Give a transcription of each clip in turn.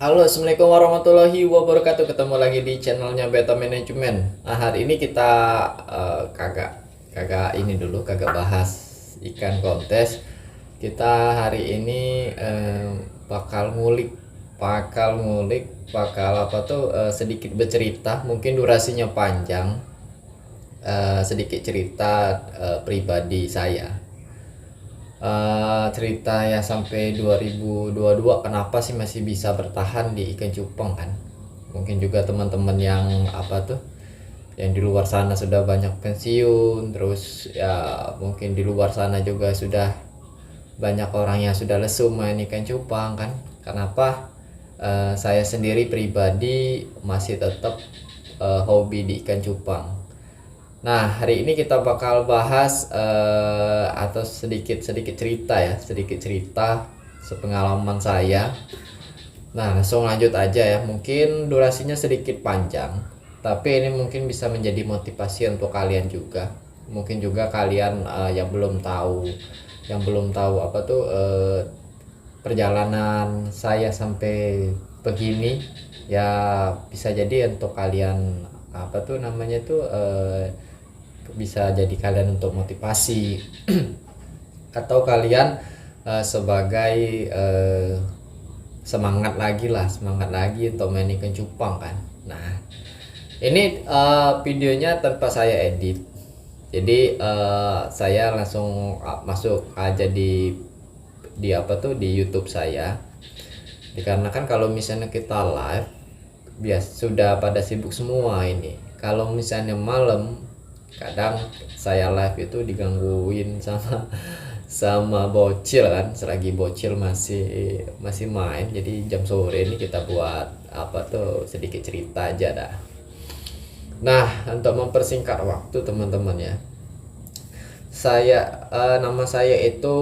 Halo, assalamualaikum warahmatullahi wabarakatuh. Ketemu lagi di channelnya Beta Management. Nah, hari ini kita kagak kagak ini dulu, kagak bahas ikan kontes. Kita hari ini bakal ngulik, bakal apa tuh sedikit bercerita. Mungkin durasinya panjang. Sedikit cerita pribadi saya. Cerita ya sampai 2022 kenapa sih masih bisa bertahan di ikan cupang kan. Mungkin juga teman-teman yang apa tuh yang di luar sana sudah banyak pensiun, terus ya mungkin di luar sana juga sudah banyak orang yang sudah lesu main ikan cupang kan. Kenapa saya sendiri pribadi masih tetap hobi di ikan cupang. Nah, hari ini kita bakal bahas atau sedikit cerita sepengalaman saya. Nah, langsung lanjut aja ya. Mungkin durasinya sedikit panjang, tapi ini mungkin bisa menjadi motivasi untuk kalian juga. Mungkin juga kalian yang belum tahu apa tuh perjalanan saya sampai begini, ya bisa jadi untuk kalian apa tuh namanya tuh bisa jadi kalian untuk motivasi atau kalian sebagai semangat lagi untuk main ikan cupang kan. Nah, ini videonya tanpa saya edit, jadi saya langsung masuk aja di apa tuh di YouTube saya. Dikarenakan kalau misalnya kita live sudah pada sibuk semua ini. Kalau misalnya malam, kadang saya live itu digangguin sama bocil kan, selagi bocil masih main. Jadi jam sore ini kita buat apa tuh sedikit cerita aja dah. Nah, untuk mempersingkat waktu teman-teman ya, nama saya itu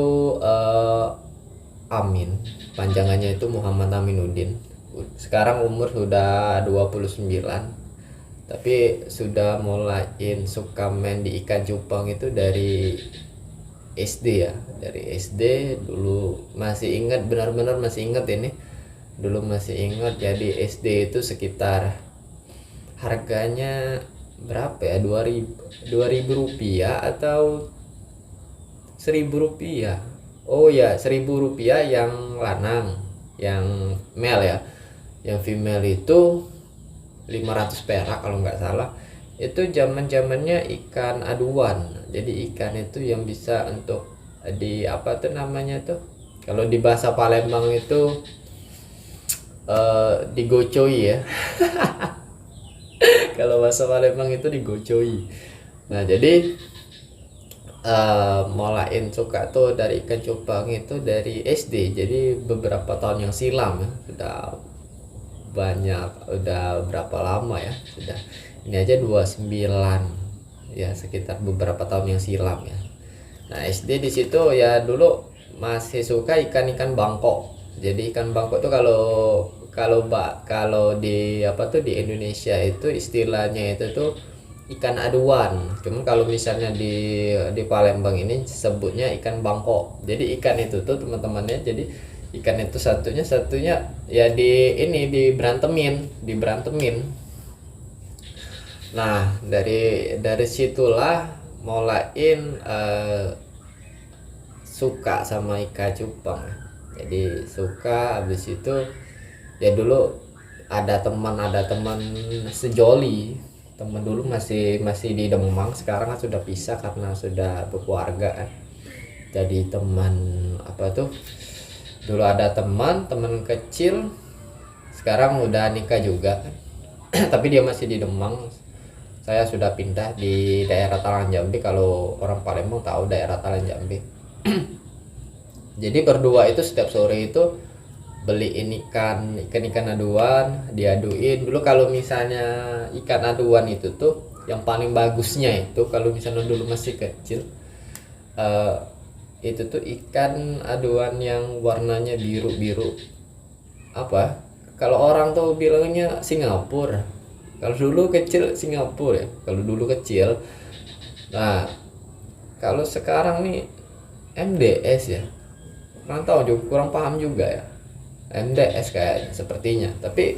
Amin, panjangannya itu Muhammad Aminuddin. Sekarang umur sudah 29, tapi sudah mulai suka main di ikan cupang itu dari SD ya. Dari SD dulu masih ingat, benar-benar masih ingat ini. Dulu masih ingat, jadi SD itu sekitar harganya berapa ya, 2000 rupiah atau 1000 rupiah. Oh ya, 1000 rupiah yang lanang, yang male ya. Yang female itu 500 perak kalau nggak salah. Itu zamannya ikan aduan. Jadi ikan itu yang bisa untuk di apa tuh namanya tuh, kalau di bahasa Palembang itu digocoi ya. Kalau bahasa Palembang itu digocoi. Nah, jadi mulain suka tuh dari ikan cupang itu dari SD. Jadi beberapa tahun yang silam ya. Udah berapa lama ya, sudah ini aja 29 ya, sekitar beberapa tahun yang silam ya. Nah, SD di situ ya dulu masih suka ikan-ikan bangkok. Jadi ikan bangkok tuh kalau kalau kalau di apa tuh di Indonesia itu istilahnya itu tuh ikan aduan. Cuman kalau misalnya di Palembang ini sebutnya ikan bangkok. Jadi ikan itu tuh teman-temannya, jadi ikan itu satunya ya diberantemin. Nah, dari situlah mulain suka sama ikan cupang. Jadi suka, habis itu ya dulu ada teman sejoli. Teman dulu masih di Demang, sekarang kan sudah pisah karena sudah berkeluarga kan. Jadi teman apa tuh, dulu ada teman kecil, sekarang udah nikah juga kan. Tapi dia masih di Demang, saya sudah pindah di daerah Talang Jambi. Kalau orang Palembang tahu daerah Talang Jambi. Jadi berdua itu setiap sore itu beliin ikan aduan, diaduin. Dulu kalau misalnya ikan aduan itu tuh yang paling bagusnya itu, kalau misalnya dulu masih kecil, itu tuh ikan aduan yang warnanya biru apa, kalau orang tuh bilangnya Singapura. Kalau dulu kecil Singapura ya, kalau dulu kecil. Nah, kalau sekarang nih MDS ya, kurang tahu juga, kurang paham juga ya. MDS kayaknya sepertinya, tapi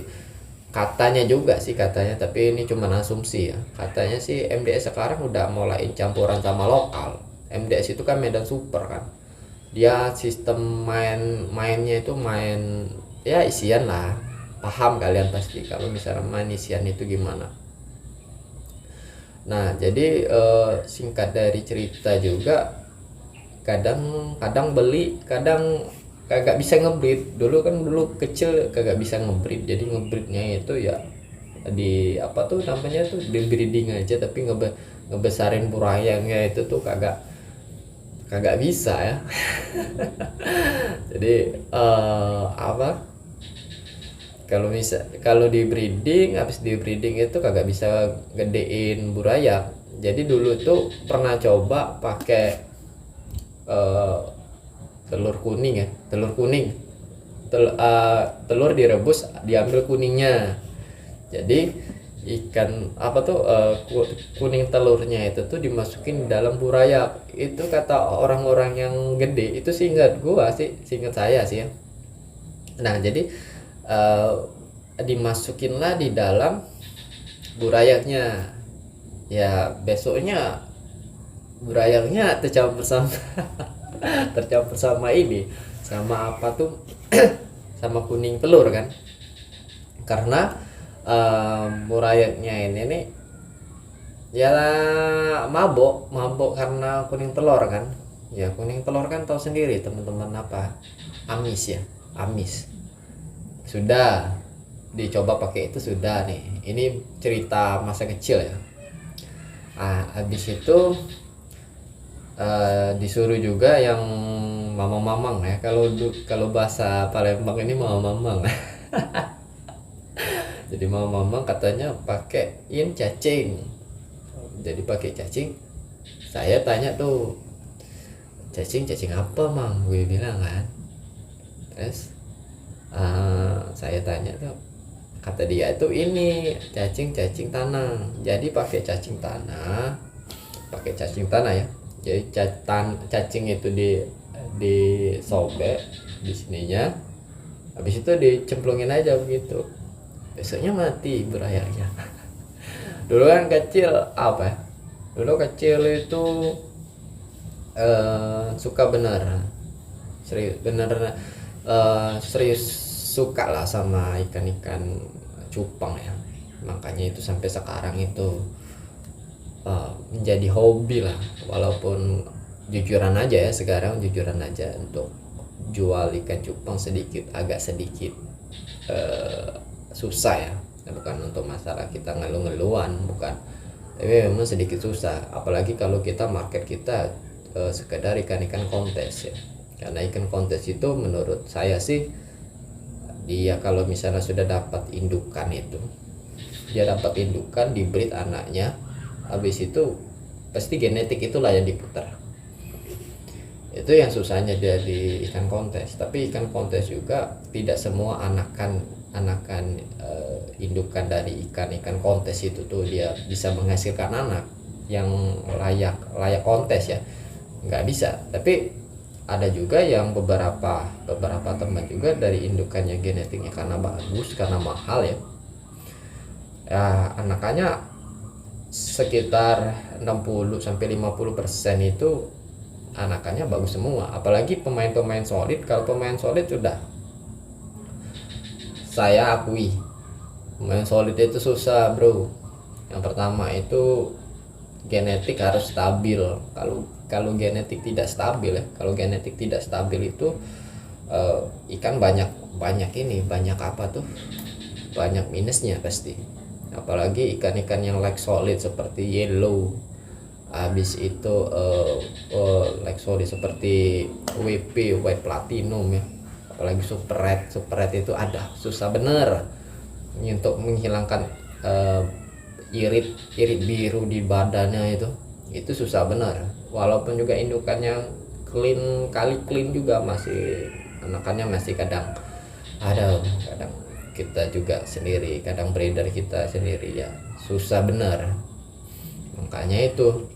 katanya juga sih, katanya, tapi ini cuma asumsi ya, katanya sih MDS sekarang udah mulai campuran sama lokal. MDS itu kan Medan Super kan, dia sistem mainnya itu main ya isian lah, paham kalian pasti kalau misalnya main isian itu gimana. Nah jadi singkat dari cerita juga, kadang beli, kadang kagak bisa ngebreed. Dulu kecil kagak bisa ngebreed, jadi ngebreednya itu ya di apa tuh namanya tuh, di breeding aja, tapi ngebesarin burayangnya itu tuh kagak kagak bisa ya. Jadi apa, kalau di breeding, habis di breeding itu kagak bisa gedein burayak. Jadi dulu tuh pernah coba pakai eh, telur kuning ya, telur direbus, diambil kuningnya. Jadi ikan apa tuh, kuning telurnya itu tuh dimasukin di dalam burayak. Itu kata orang-orang yang gede itu, seingat gua sih, seingat saya sih ya. Nah jadi eh, dimasukinlah di dalam burayaknya, ya besoknya burayaknya tercampur sama tercampur sama ini, sama apa tuh, sama kuning telur kan, karena burayaknya ini nih ya mabok mabok karena kuning telur kan. Ya kuning telur kan tahu sendiri teman-teman, apa, amis ya, amis. Sudah dicoba pakai itu, sudah nih, ini cerita masa kecil ya. Habis itu disuruh juga yang mamang-mamang ya, kalau bahasa Palembang ini mamang-mamang. Jadi mamang katanya pakaiin cacing, jadi pakai cacing. Saya tanya tuh, cacing apa mang, gue bilang kan. Terus saya tanya tuh, kata dia itu ini cacing tanah. Jadi pakai cacing tanah, ya. Jadi cacing itu disobek di sininya, habis itu dicemplungin aja begitu, besoknya mati berayarnya. Dulu kan kecil apa ya, dulu kecil itu suka bener, serius suka lah sama ikan cupang ya. Makanya itu sampai sekarang itu menjadi hobi lah, walaupun jujuran aja ya, sekarang jujuran aja untuk jual ikan cupang agak sedikit susah ya. Bukan untuk masalah kita ngeluh-ngeluhan, bukan, tapi memang sedikit susah, apalagi kalau kita market kita sekedar ikan-ikan kontes ya. Karena ikan kontes itu menurut saya sih, dia kalau misalnya sudah dapat indukan itu, dia dapat indukan, dibreed anaknya, habis itu pasti genetik itulah yang diputar. Itu yang susahnya dia di ikan kontes. Tapi ikan kontes juga tidak semua anakan indukan dari ikan kontes itu tuh dia bisa menghasilkan anak yang layak kontes ya, nggak bisa. Tapi ada juga yang beberapa teman juga dari indukannya genetiknya karena bagus, karena mahal ya, anakannya sekitar 60-50% itu anakannya bagus semua. Apalagi pemain solid. Kalau pemain solid sudah, saya akui pemain solid itu susah bro. Yang pertama itu genetik harus stabil. Kalau genetik tidak stabil ya, kalau genetik tidak stabil itu ikan banyak apa tuh, banyak minusnya pasti. Apalagi ikan-ikan yang like solid seperti yellow, habis itu like solid seperti WP, white platinum ya, apalagi super red itu ada susah bener untuk menghilangkan irit biru di badannya, itu susah bener. Walaupun juga indukannya clean juga, masih anakannya masih kadang kita juga sendiri, kadang breeder kita sendiri ya susah bener. Makanya itu,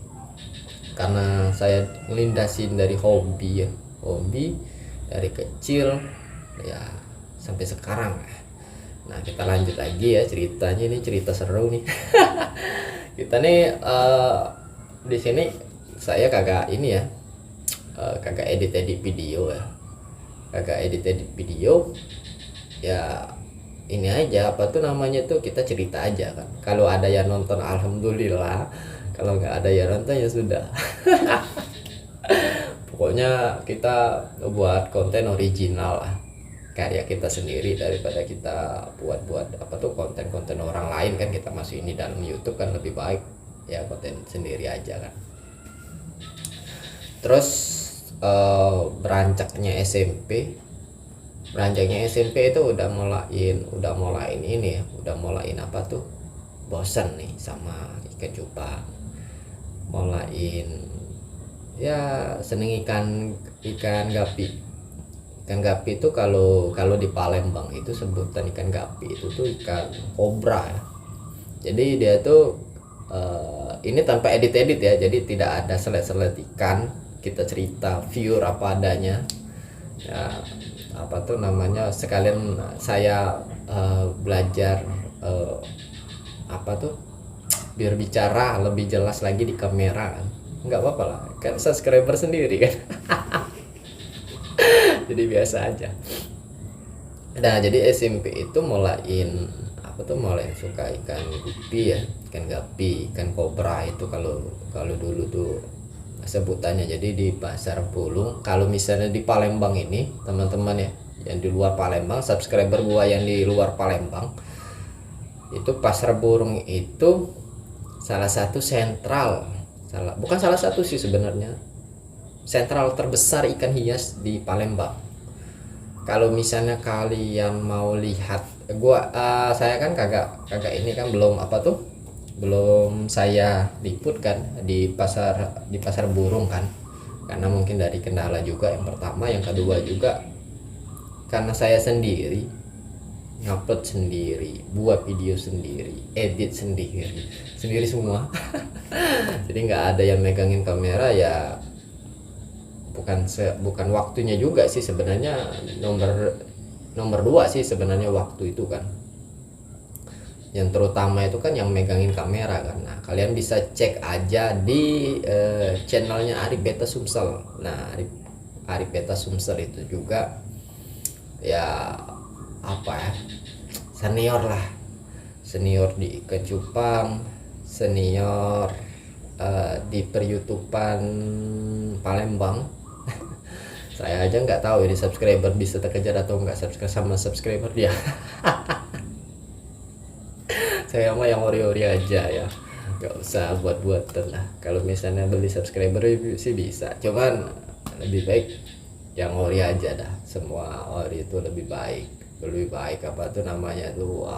karena saya ngelindasin dari hobi dari kecil ya, sampai sekarang. Nah kita lanjut lagi ya ceritanya, ini cerita seru nih. Kita nih di sini saya kagak ini ya, kagak edit video ya, kagak edit video ya. Ini aja apa tuh namanya tuh, kita cerita aja kan. Kalau ada yang nonton alhamdulillah, kalau nggak ada yang nonton ya sudah. Pokoknya kita buat konten original lah, karya kita sendiri, daripada kita buat apa tuh konten-konten orang lain kan. Kita masih ini dalam YouTube kan lebih baik ya konten sendiri aja kan. Terus beranjaknya SMP itu udah mulain ini ya, udah mulain apa tuh, bosan nih sama ikan cupang, mulain ya seneng ikan gapi. Ikan gapi itu kalau di Palembang itu sebutan ikan gapi itu tuh ikan kobra ya. Jadi dia tuh ini tanpa edit ya, jadi tidak ada selet ikan, kita cerita pure apa adanya ya. Apa tuh namanya, sekalian saya belajar apa tuh, biar bicara lebih jelas lagi di kamera kan. Nggak apa-apa lah kan, subscriber sendiri kan. Jadi biasa aja. Nah jadi SMP itu mulain apa tuh, mulai suka ikan gupi ya, ikan gapi, ikan kobra itu kalau dulu tuh sebutannya. Jadi di pasar burung, kalau misalnya di Palembang ini teman-teman ya, yang di luar Palembang, subscriber gua yang di luar Palembang, itu pasar burung itu salah satu bukan salah satu sih sebenarnya, sentral terbesar ikan hias di Palembang. Kalau misalnya kalian mau lihat, saya kan kagak ini kan, belum saya liput kan di pasar burung kan, karena mungkin dari kendala juga yang pertama, yang kedua juga karena saya sendiri ngupload sendiri, buat video sendiri, edit sendiri semua. Jadi nggak ada yang megangin kamera ya, bukan waktunya juga sih sebenarnya, nomor 2 sih sebenarnya waktu itu kan. Yang terutama itu kan yang megangin kamera kan. Nah kalian bisa cek aja di channelnya Arif Beta Sumsel. Nah Arif Beta Sumsel itu juga ya apa ya, senior di ikan cupang, senior di per-YouTubean Palembang. Saya aja nggak tahu ini subscriber bisa terkejar atau nggak subscriber dia. Saya mah yang ori-ori aja ya, nggak usah buat-buatan lah. Kalau misalnya beli subscriber sih bisa, cuman lebih baik yang ori aja dah. Semua ori itu lebih baik apa tuh namanya tuh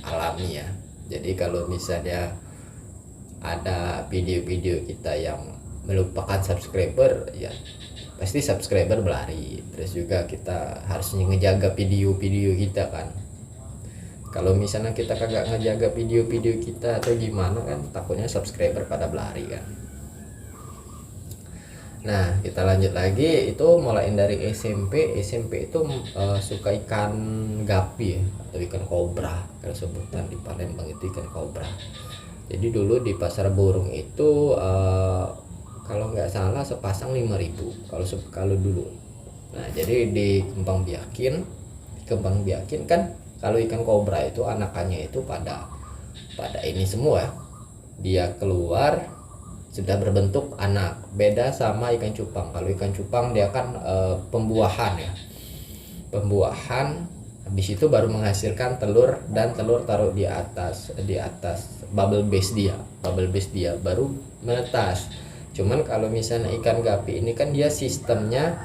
alami ya. Jadi kalau misalnya ada video-video kita yang melupakan subscriber ya, pasti subscriber berlari. Terus juga kita harusnya ngejaga video-video kita kan. Kalau misalnya kita kagak ngejaga video-video kita atau gimana kan, takutnya subscriber pada berlari kan. Nah kita lanjut lagi, itu mulai dari SMP itu suka ikan gapi ya, atau ikan kobra. Kalau sebutan di Palembang itu ikan kobra. Jadi dulu di pasar burung itu kalau nggak salah sepasang 5.000 kalau dulu. Nah jadi di Kembang Biakin kan, kalau ikan kobra itu anakannya itu pada ini semua, dia keluar sudah berbentuk anak. Beda sama ikan cupang. Kalau ikan cupang dia kan pembuahan, habis itu baru menghasilkan telur, dan telur taruh di atas bubble base dia baru menetas. Cuman kalau misalnya ikan gapi ini kan dia sistem dia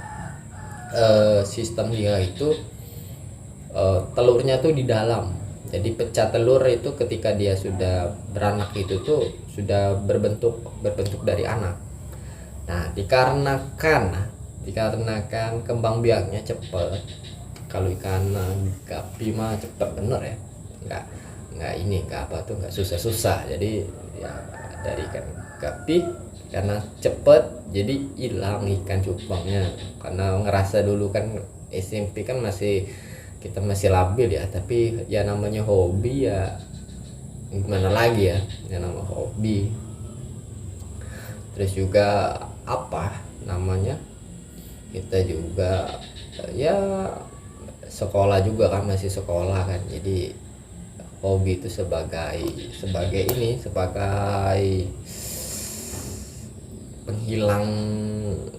itu telurnya tuh di dalam. Jadi pecah telur itu ketika dia sudah beranak itu tuh sudah berbentuk dari anak. Nah dikarenakan kembang biaknya cepet. Kalau ikan gapi mah cepet bener ya, nggak susah. Jadi ya dari ikan gapi karena cepet jadi hilang ikan cupangnya, karena ngerasa dulu kan SMP kan masih kita masih labil ya, tapi ya namanya hobi ya, gimana lagi ya, nama hobi. Terus juga apa namanya, kita juga ya sekolah juga kan, masih sekolah kan, jadi hobi itu sebagai ini, sebagai penghilang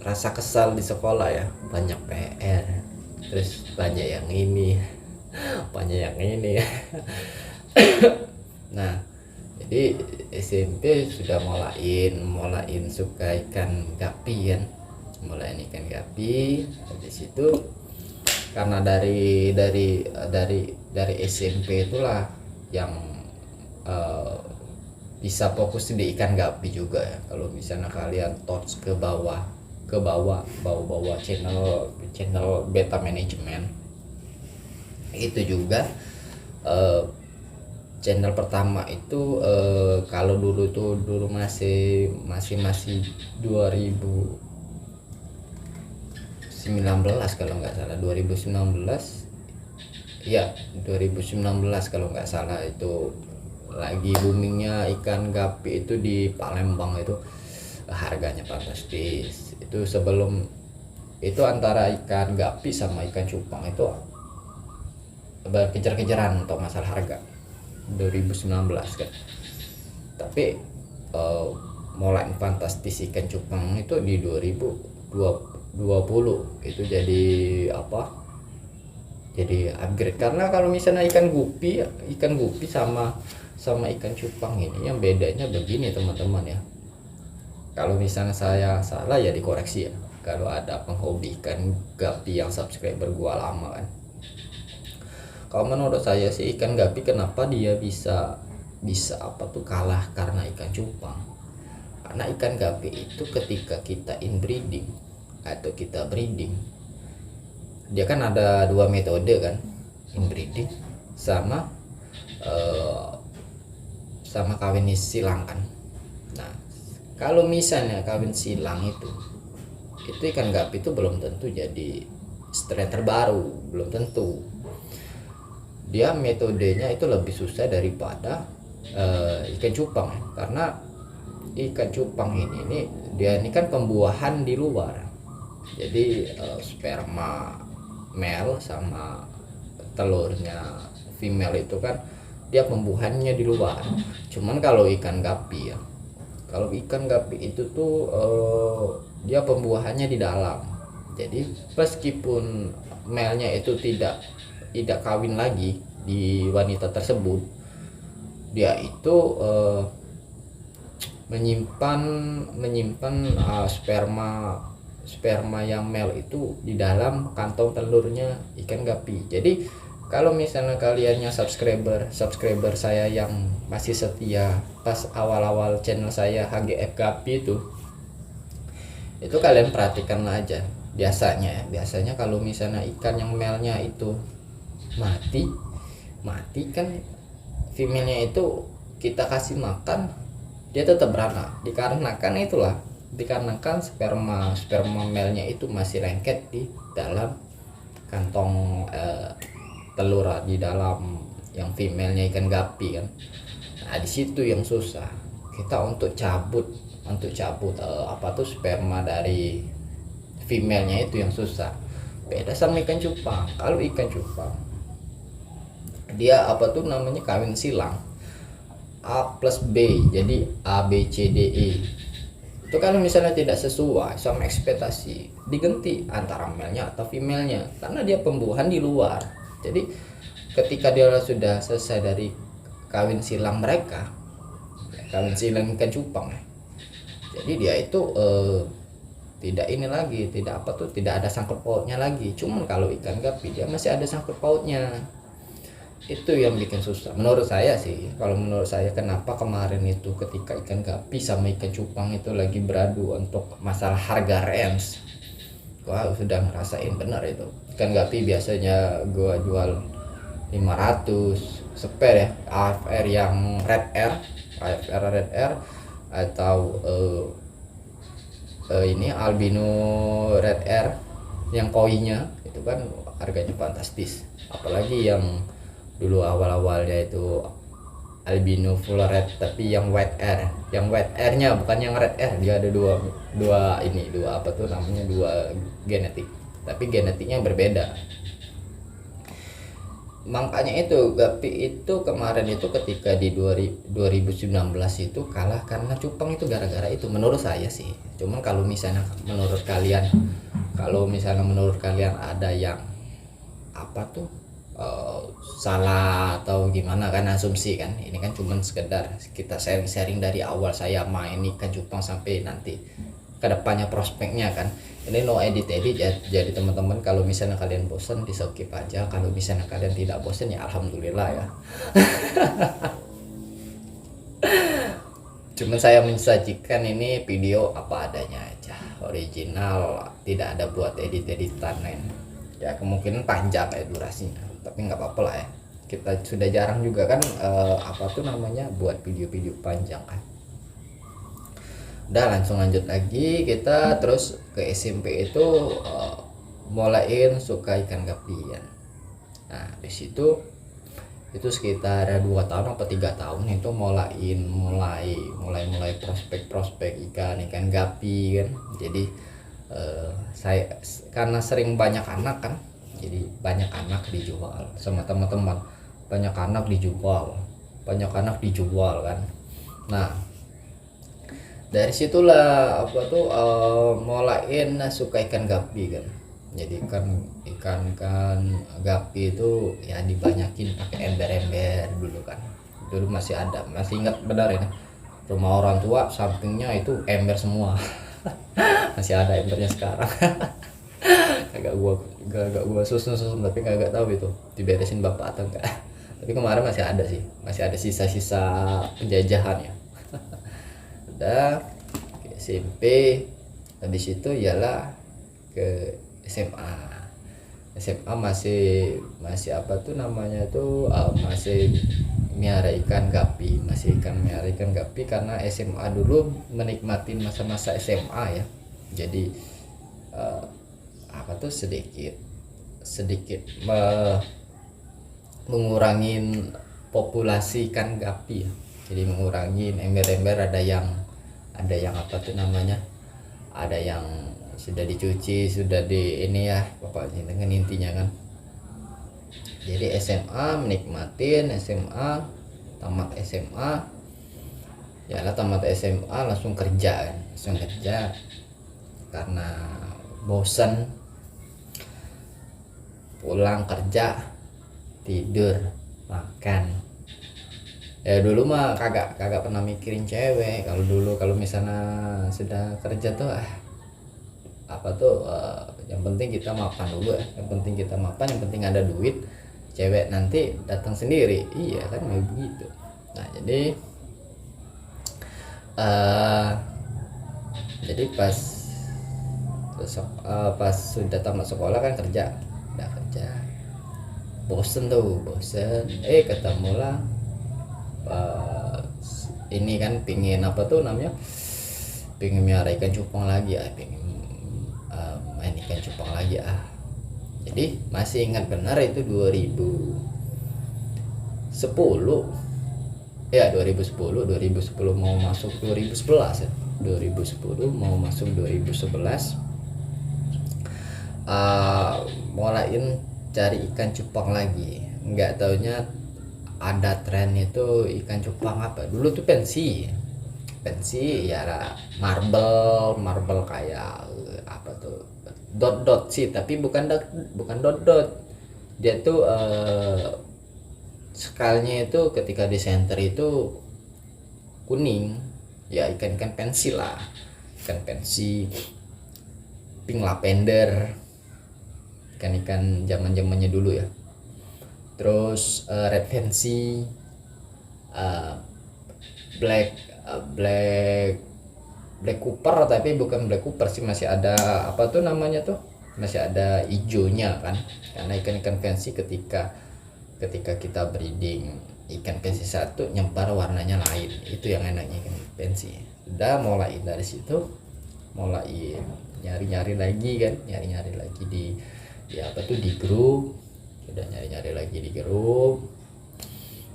rasa kesal di sekolah ya. Banyak PR, terus banyak yang ini banyak yang ini. Nah, jadi SMP sudah mulain suka ikan gapi kan, mulain ikan gapi. Habis itu karena dari SMP itulah yang eh, bisa fokus di ikan gapi juga ya. Kalau misalnya kalian touch ke bawah channel beta management, itu juga eh, channel pertama itu kalau dulu masih 2019 kalau nggak salah, 2019 ya, 2019 kalau nggak salah, itu lagi boomingnya ikan gapi itu di Palembang. Itu harganya fantastis. Itu sebelum itu antara ikan gapi sama ikan cupang itu berkejar-kejaran untuk masalah harga 2019 kan. Tapi mulai fantastis ikan cupang itu di 2020 itu jadi apa, jadi upgrade. Karena kalau misalnya ikan gupi sama ikan cupang ini yang bedanya begini teman-teman ya. Kalau misalnya saya salah ya dikoreksi ya, kalau ada penghobi ikan gapi yang subscriber gua lama kan. Kalau menurut saya sih ikan gapi kenapa dia bisa apa tuh kalah karena ikan cupang. Karena ikan gapi itu ketika kita inbreeding atau kita breeding, dia kan ada dua metode kan, inbreeding sama kawin silang kan. Nah, kalau misalnya kawin silang itu ikan gapi itu belum tentu jadi strain terbaru, belum tentu. Dia metodenya itu lebih susah daripada ikan cupang, karena ikan cupang ini dia kan pembuahan di luar. Jadi sperma male sama telurnya female itu kan dia pembuahannya di luar. Cuman kalau ikan gapi itu tuh dia pembuahannya di dalam. Jadi meskipun male-nya itu tidak kawin lagi di wanita tersebut, dia itu menyimpan sperma yang male itu di dalam kantong telurnya ikan gapi. Jadi kalau misalnya kaliannya subscriber saya yang masih setia pas awal-awal channel saya HGF Gapi itu kalian perhatikan aja. Biasanya kalau misalnya ikan yang male-nya itu mati kan, female-nya itu kita kasih makan dia tetap beranak, dikarenakan sperma male-nya itu masih lengket di dalam kantong telur, di dalam yang female-nya ikan gapi kan. Nah, di situ yang susah kita untuk cabut sperma dari female-nya itu yang susah. Beda sama ikan cupang. Kalau ikan cupang dia kawin silang A plus B, jadi A B C D E. Itu kalau misalnya tidak sesuai sama ekspektasi, diganti antara male-nya atau female-nya, karena dia pembuahan di luar. Jadi ketika dia sudah selesai dari kawin silang mereka, kawin silang ikan cupang ya, jadi dia itu tidak ada sangkut pautnya lagi. Cuman kalau ikan gapi dia masih ada sangkut pautnya. Itu yang bikin susah menurut saya sih. Kalau menurut saya, kenapa kemarin itu ketika ikan gapi sama ikan cupang itu lagi beradu untuk masalah harga range, gua sudah ngerasain benar itu. Ikan gapi biasanya gua jual 500 spare ya, AFR yang red air atau ini albino red air yang koinya itu kan harganya fantastis, apalagi yang dulu awal-awalnya itu albino full red tapi yang white air, yang white airnya bukan yang red air, dia ada dua dua ini dua apa tuh namanya, dua genetik tapi genetiknya berbeda. Makanya itu Gapi itu kemarin itu ketika di 2019 itu kalah karena cupang itu gara-gara itu menurut saya sih. Cuman kalau misalnya menurut kalian, ada yang apa tuh salah atau gimana kan, asumsi kan, ini kan cuman sekedar kita sharing-sharing dari awal saya main ikan cupang sampai nanti kedepannya prospeknya kan. Ini no edit ya, jadi teman-teman kalau misalnya kalian bosan di skip aja, kalau misalnya kalian tidak bosan ya alhamdulillah ya. Cuman saya mensajikan ini video apa adanya aja, original, tidak ada buat edit-editan lain ya. Kemungkinan panjang ya durasinya, tapi nggak apa-apa lah ya, kita sudah jarang juga kan apa tuh namanya buat video-video panjang kan. Udah langsung lanjut lagi kita terus ke SMP itu mulain suka ikan gapian. Nah di situ itu sekitar 2 tahun atau 3 tahun itu mulai prospek ikan gapi kan. Jadi saya karena sering banyak anak kan, jadi banyak anak dijual sama teman-teman, banyak anak dijual kan. Nah dari situlah apa tuh mulain suka ikan gapi kan. Jadi ikan gapi itu ya dibanyakin pakai ember-ember dulu kan. Dulu masih ingat benar ini, rumah orang tua sampingnya itu ember semua. Masih ada embernya sekarang. agak gua susun tapi kagak tahu itu diberesin bapak atau enggak. Tapi kemarin masih ada sisa-sisa penjajahan ya. Udah ke SMP, habis itu ialah ke SMA masih apa tuh namanya tuh masih miara ikan gapi, karena SMA dulu menikmati masa-masa SMA ya. Jadi apa tuh sedikit mengurangin populasi ikan gapi ya. Jadi mengurangin ember-ember, ada yang apa tuh namanya, ada yang sudah dicuci, sudah di ini ya pokoknya dengan intinya kan. Jadi SMA menikmatin tamat SMA langsung kerja karena bosan, pulang kerja tidur makan. Ya dulu mah kagak pernah mikirin cewek. Kalau misalnya sudah kerja tuh apa tuh yang penting kita mapan dulu ya. Yang penting ada duit, cewek nanti datang sendiri. Iya kan kayak begitu. Nah jadi pas sudah tamat sekolah kan kerja, bosen ketemulah ini kan pingin apa tuh namanya, pingin miara ikan cupang lagi main ikan cupang lagi. Jadi masih ingat benar itu 2010 mau masuk 2011 ya. 2010 mau masuk 2011 mulain cari ikan cupang lagi. Nggak taunya ada tren itu ikan cupang apa dulu tuh pensi ya, marble kayak apa tuh dot sih, tapi bukan dot. Dia tuh skalanya itu ketika di center itu kuning ya, ikan pensi lah, pink lavender, ikan zaman-zamannya dulu ya. Terus red fancy, black cooper, tapi bukan black cooper sih, masih ada apa tuh namanya tuh, masih ada hijaunya kan, karena ikan fancy ketika kita breeding ikan fancy satu nyempar warnanya lain, itu yang enaknya ikan fancy. Udah mulai dari situ, nyari-nyari lagi kan, nyari-nyari lagi di apa tuh, di grup. Udah nyari-nyari lagi di grup,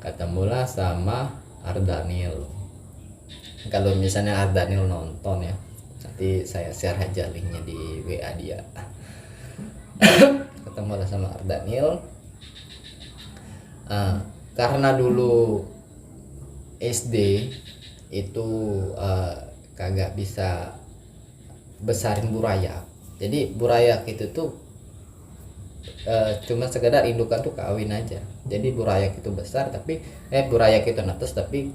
ketemulah sama Ardanil. Kalau misalnya Ardanil nonton ya, nanti saya share aja linknya di WA dia. Ketemulah sama Ardanil. Karena dulu SD itu kagak bisa besarin burayak, jadi burayak itu tuh cuma sekedar indukan tuh kawin aja. Jadi burayak itu besar tapi burayak itu netes tapi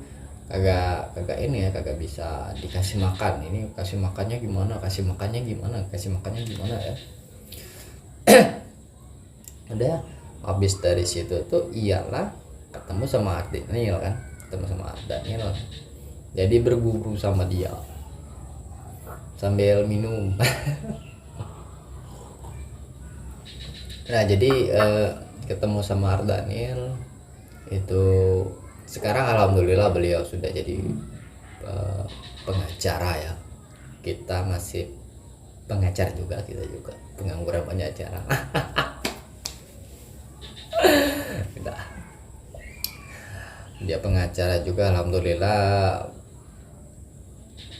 kagak ini ya, kagak bisa dikasih makan. Ini kasih makannya gimana, kasih makannya gimana ya. Udah habis dari situ tuh iyalah ketemu sama Ardanil kan, jadi berguru sama dia sambil minum. Nah jadi ketemu sama Ardanil itu, sekarang alhamdulillah beliau sudah jadi pengacara ya. Kita masih pengacar juga, kita juga pengangguran banyak acara. Dia pengacara juga alhamdulillah,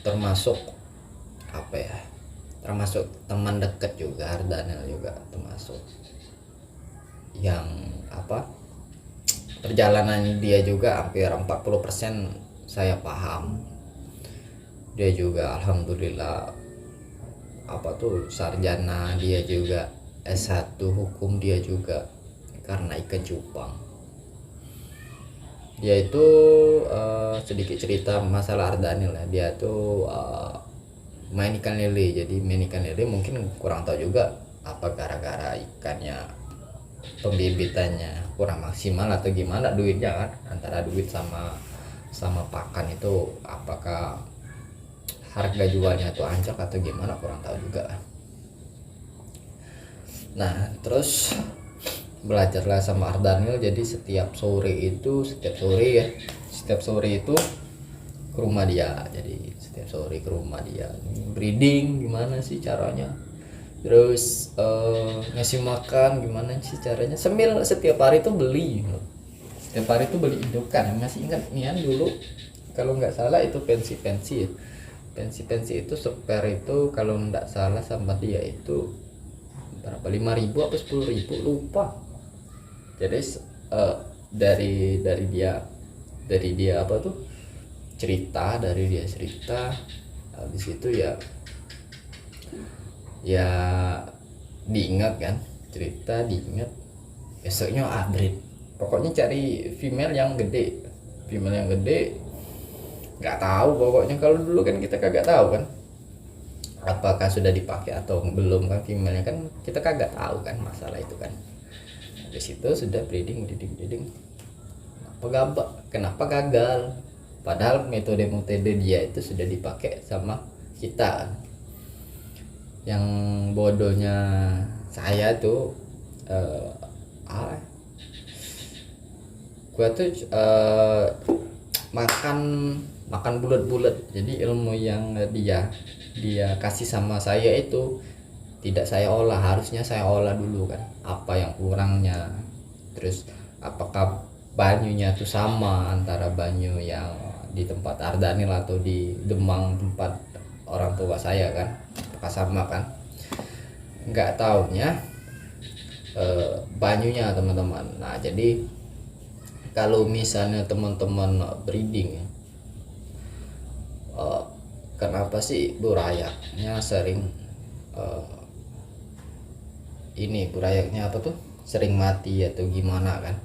termasuk apa ya, termasuk teman dekat juga. Ardanil juga termasuk yang apa, perjalanan dia juga hampir 40% saya paham. Dia juga alhamdulillah apa tuh sarjana, dia juga S1 hukum dia juga karena ikan cupang. Dia itu sedikit cerita masalah Ardanil ya. Dia tuh main ikan lele. Jadi main ikan lele mungkin kurang tahu juga apa gara-gara ikannya pembibitannya kurang maksimal atau gimana duitnya kan, antara duit sama pakan itu apakah harga jualnya tuh anjlok atau gimana kurang tahu juga. Nah terus belajarlah sama Ardanil. Jadi setiap sore itu ke rumah dia. Jadi setiap sore ke rumah dia breeding gimana sih caranya, terus ngasih makan gimana sih caranya, sambil setiap hari itu beli indukan. Masih ingat nih dulu kalau nggak salah itu pensi itu spare itu kalau nggak salah sama dia itu berapa, 5.000 apa 10.000 lupa. Jadi dari dia apa tuh cerita, habis itu ya diingat kan, cerita diingat, besoknya breed. Pokoknya cari female yang gede, nggak tahu pokoknya. Kalau dulu kan kita kagak tahu kan apakah sudah dipakai atau belum kan, female-nya kan kita kagak tahu kan masalah itu kan. Habis itu sudah breeding, kenapa gagal, padahal metode dia itu sudah dipakai sama kita kan. Yang bodohnya saya tuh gua tuh makan bulat-bulat. Jadi ilmu yang dia kasih sama saya itu tidak saya olah, harusnya saya olah dulu kan, apa yang kurangnya, terus apakah banyunya tuh sama antara banyu yang di tempat Ardanil atau di Demang tempat orang tua saya kan, apakah sama kan. Nggak taunya banyunya teman-teman. Nah jadi kalau misalnya teman-teman breeding kenapa sih burayaknya sering burayaknya apa tuh sering mati atau gimana kan,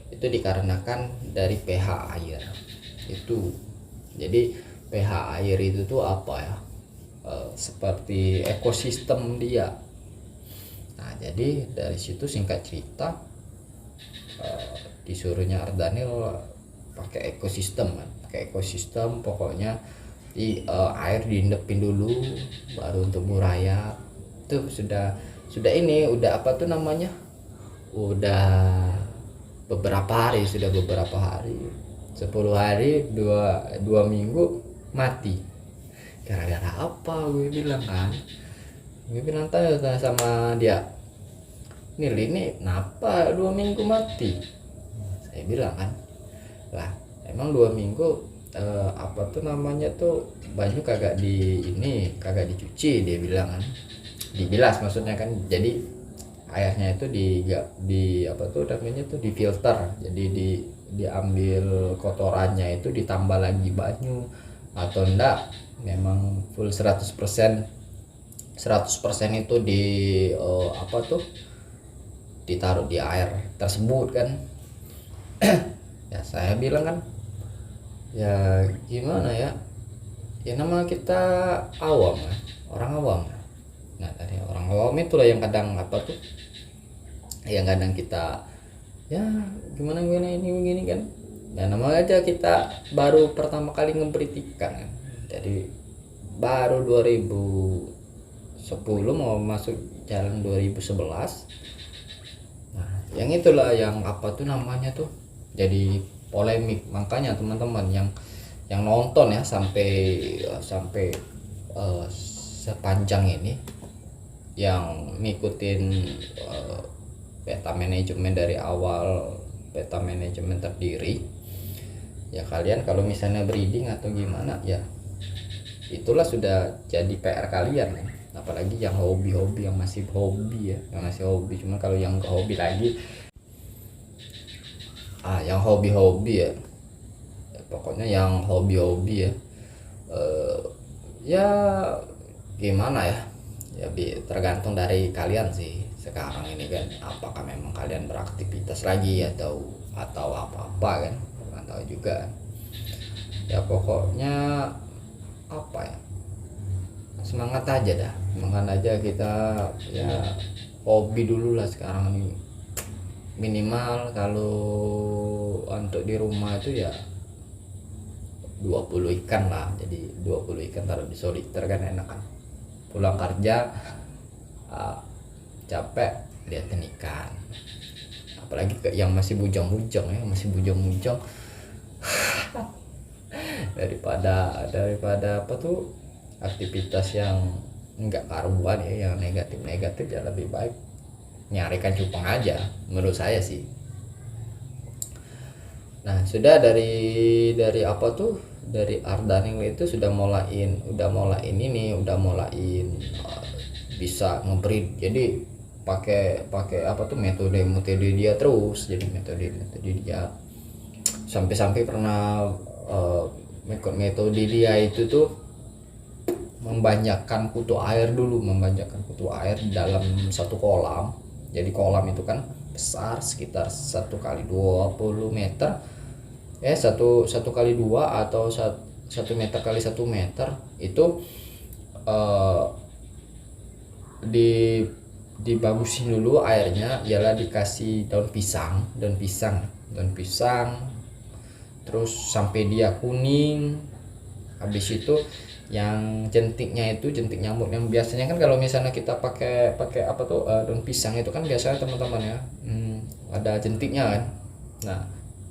itu dikarenakan dari pH air itu. Jadi pH air itu tuh apa ya, seperti ekosistem dia. Nah jadi dari situ singkat cerita disuruhnya Ardanil pakai ekosistem kan, pokoknya di air diindepin dulu baru untuk burayak. Itu sudah apa tuh namanya, udah beberapa hari 10 hari 2 minggu mati. Gara-gara apa gue bilang kan, Gue bilang tanya sama dia, ini kenapa 2 minggu mati? Saya bilang kan, lah emang 2 minggu apa tuh namanya tuh baju kagak dicuci, dia bilang kan, dibilas maksudnya kan. Jadi airnya itu di apa tuh namanya tuh difilter, jadi diambil kotorannya itu ditambah lagi banyu, atau enggak memang full 100% itu apa tuh ditaruh di air tersebut kan. Ya saya bilang kan, ya gimana ya, nama kita awam kan, orang awam. Nah dari orang awam itulah yang kadang apa tuh, yang kadang kita ya gimana ini begini kan. Ya nama aja kita baru pertama kali ngeberitikan kan. Jadi baru 2010 mau masuk jalan 2011. Nah yang itulah yang apa tuh namanya tuh jadi polemik. Makanya teman-teman yang nonton ya sampai sepanjang ini, yang ngikutin peta manajemen dari awal peta manajemen terdiri, ya kalian kalau misalnya breeding atau gimana ya itulah sudah jadi PR kalian ya. Apalagi yang hobi-hobi, yang masih hobi ya, yang masih hobi. Cuma kalau yang nggak hobi lagi, yang hobi-hobi ya, pokoknya yang hobi-hobi ya, ya gimana ya, ya tergantung dari kalian sih sekarang ini kan. Apakah memang kalian beraktivitas lagi atau apa-apa kan, nggak tahu juga ya. Pokoknya apa ya, semangat aja kita ya, hobi dulu lah sekarang ini. Minimal kalau untuk di rumah itu ya 20 ikan lah. Jadi 20 ikan taruh di soliter kan enak kan. Pulang kerja capek liatin ikan, apalagi yang masih bujang-bujang ya, daripada apa tuh aktivitas yang enggak karuan ya, yang negatif ya lebih baik nyari ikan cupang aja menurut saya sih. Nah sudah dari apa tuh, dari Ardaning itu sudah mulain bisa ngebreed. Jadi pakai apa tuh metode dia terus. Jadi metode dia sampai pernah metode dia itu tuh membanyakkan kutu air di dalam satu kolam. Jadi kolam itu kan besar sekitar 1 kali 20 meter, satu kali 2 atau 1 meter kali 1 meter itu dibagusin dulu airnya, ialah dikasih daun pisang terus sampai dia kuning. Habis itu yang jentik nyamuk yang biasanya kan kalau misalnya kita pakai apa tuh daun pisang itu kan biasanya teman-teman ya, ada jentiknya kan. Nah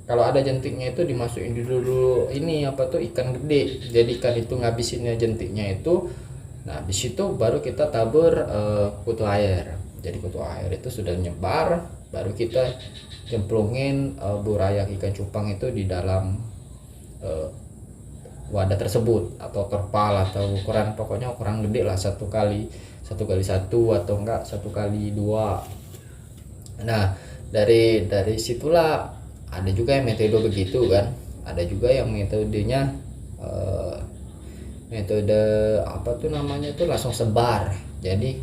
kalau ada jentiknya itu dimasukin dulu ini apa tuh ikan gede. Jadi ikan itu ngabisinnya jentiknya itu. Nah habis itu baru kita tabur kutu air. Jadi kutu air itu sudah nyebar, baru kita cemplungin burayak ikan cupang itu di dalam wadah tersebut, atau terpal, atau pokoknya ukuran gede lah, 1 kali 1 atau enggak 1 kali 2. Nah dari situlah ada juga yang metode begitu kan, ada juga yang metodenya metode apa tuh namanya tuh langsung sebar. Jadi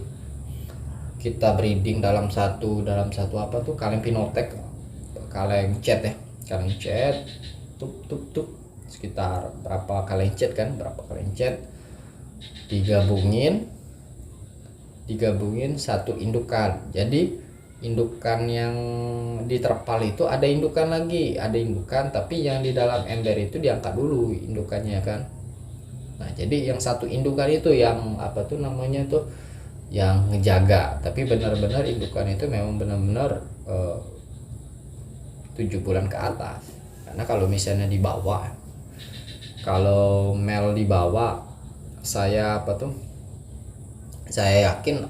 kita breeding dalam satu apa tuh kaleng pinotek, kaleng cat tup sekitar berapa kaleng cat digabungin satu indukan. Jadi indukan yang di terpal itu ada indukan tapi yang di dalam ember itu diangkat dulu indukannya kan. Nah jadi yang satu indukan itu yang apa tuh namanya tuh yang ngejaga, tapi benar-benar indukan itu memang benar-benar 7 bulan ke atas. Karena kalau misalnya di bawah, kalau male di bawah, saya apa tuh saya yakin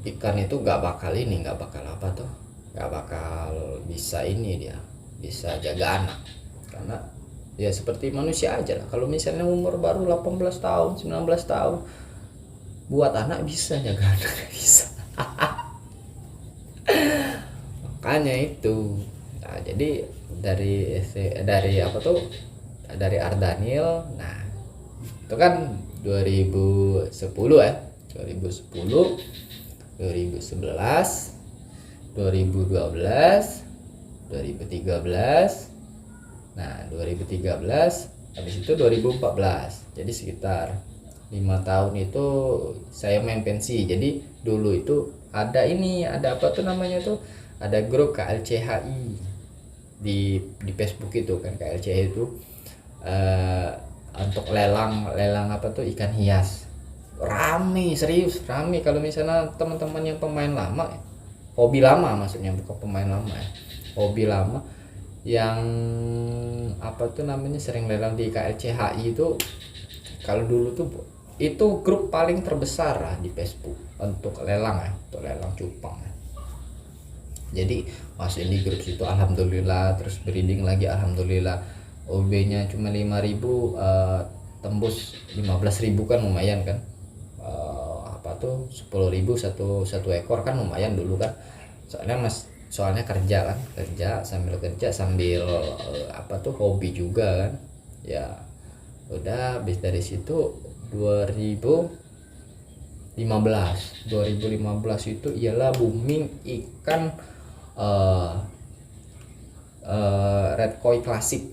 ikan itu nggak bakal apa tuh, nggak bakal bisa ini dia bisa jaga anak. Karena ya seperti manusia aja lah, kalau misalnya umur baru 18 tahun 19 tahun buat anak bisa, jaga anak bisa. Makanya itu. Nah, jadi dari apa tuh, dari Ardanil. Nah itu kan 2010 ya, 2010, 2011, 2012, 2013. Nah 2013 habis itu 2014, jadi sekitar 5 tahun itu saya main pensi. Jadi dulu itu ada apa tuh namanya tuh, ada grup KLCHI di Facebook itu kan. KLCHI itu eh, untuk lelang apa tuh, ikan hias. Rame, serius rame. Kalau misalnya teman-teman yang pemain lama, hobi lama maksudnya, bukan pemain lama ya, hobi lama yang apa tuh namanya sering lelang di KLCHI itu, kalau dulu tuh itu grup paling terbesar lah di Facebook untuk lelang ya, untuk lelang cupang ya. Jadi masuk di grup situ alhamdulillah, terus breeding lagi alhamdulillah. OB-nya cuma 5.000, tembus 15.000 kan lumayan kan. Apa tuh 10.000 satu ekor kan lumayan dulu kan. Soalnya kerja kan, kerja sambil apa tuh hobi juga kan. Ya udah habis dari situ 2015 itu ialah booming ikan red koi klasik.